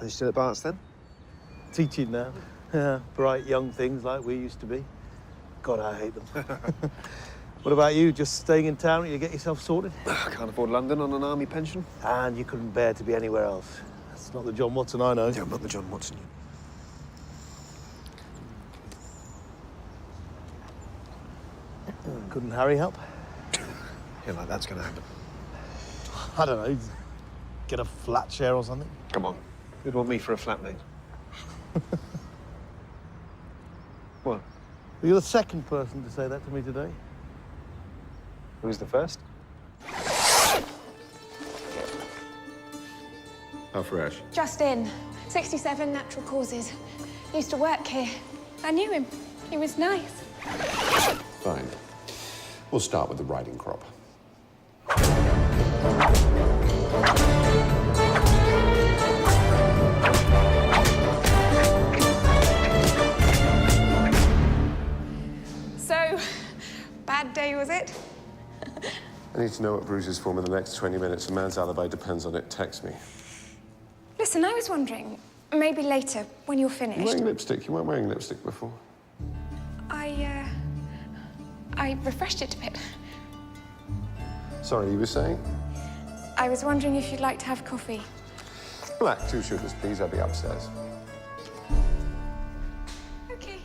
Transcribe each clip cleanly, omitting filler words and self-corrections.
Are you still at Bart's then? Teaching now. Yeah, bright young things like we used to be. God, I hate them. What about you? Just staying in town till you get yourself sorted? I can't afford London on an army pension. And you couldn't bear to be anywhere else. That's not the John Watson I know. Yeah, I'm not the John Watson. Couldn't Harry help? Yeah, like that's gonna happen. I don't know. Get a flat share or something? Come on. You'd want me for a flatmate. What? You're the second person to say that to me today. Who's the first? How fresh? Just in. 67 natural causes. Used to work here. I knew him. He was nice. Fine. We'll start with the riding crop. So, bad day was it? I need to know what Bruce's form in the next 20 minutes. A man's alibi depends on it. Text me. Listen, I was wondering, maybe later, when you're finished. You're wearing lipstick. You weren't wearing lipstick before. I refreshed it a bit. Sorry, you were saying? I was wondering if you'd like to have coffee. Black, 2 sugars, please. I'll be upstairs. Okay.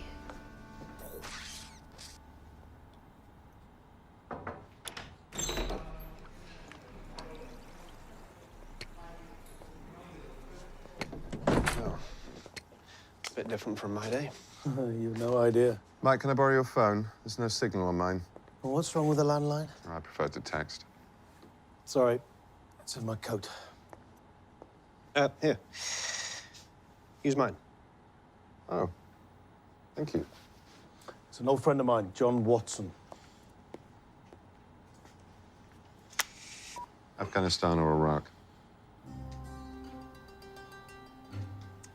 Oh. A bit different from my day. You've no idea. Mike, can I borrow your phone? There's no signal on mine. Well, what's wrong with the landline? I prefer to text. Sorry. It's in my coat. Here. Use mine. Oh. Thank you. It's an old friend of mine, John Watson. Afghanistan or Iraq?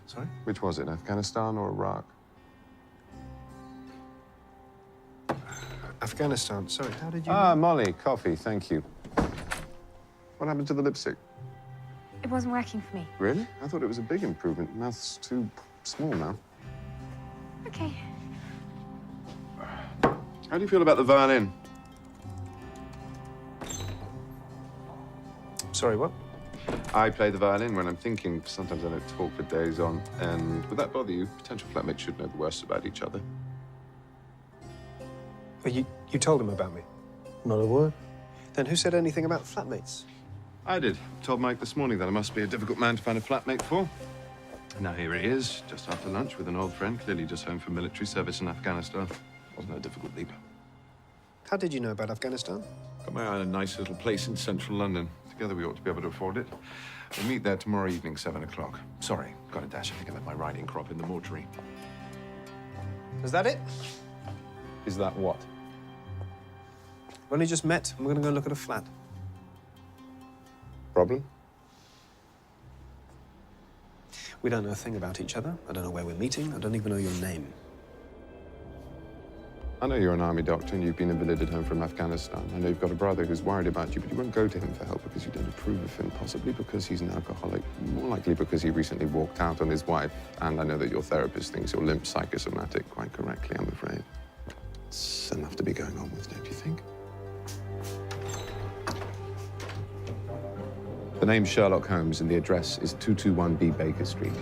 Sorry? Which was it, Afghanistan or Iraq? Afghanistan. Sorry, how did you... Ah, Molly, coffee, thank you. What happened to the lipstick? It wasn't working for me. Really? I thought it was a big improvement. Mouth's too small now. Okay. How do you feel about the violin? Sorry, what? I play the violin when I'm thinking. Sometimes I don't talk for days on. And would that bother you? Potential flatmates should know the worst about each other. Well, you told him about me. Not a word. Then who said anything about flatmates? I did. Told Mike this morning that I must be a difficult man to find a flatmate for. Now here he is, just after lunch with an old friend, clearly just home from military service in Afghanistan. Wasn't a difficult leap. How did you know about Afghanistan? Got my eye on a nice little place in central London. Together we ought to be able to afford it. We'll meet there tomorrow evening, 7 o'clock. Sorry, got a dash. I think I left my riding crop in the mortuary. Is that it? Is that what? We only just met, and we're gonna go look at a flat. Problem? We don't know a thing about each other. I don't know where we're meeting. I don't even know your name. I know you're an army doctor and you've been invalided home from Afghanistan. I know you've got a brother who's worried about you, but you won't go to him for help because you don't approve of him, possibly because he's an alcoholic, more likely because he recently walked out on his wife. And I know that your therapist thinks you're limp psychosomatic, quite correctly, I'm afraid. It's enough to be going on with, don't you think? The name's Sherlock Holmes and the address is 221B Baker Street.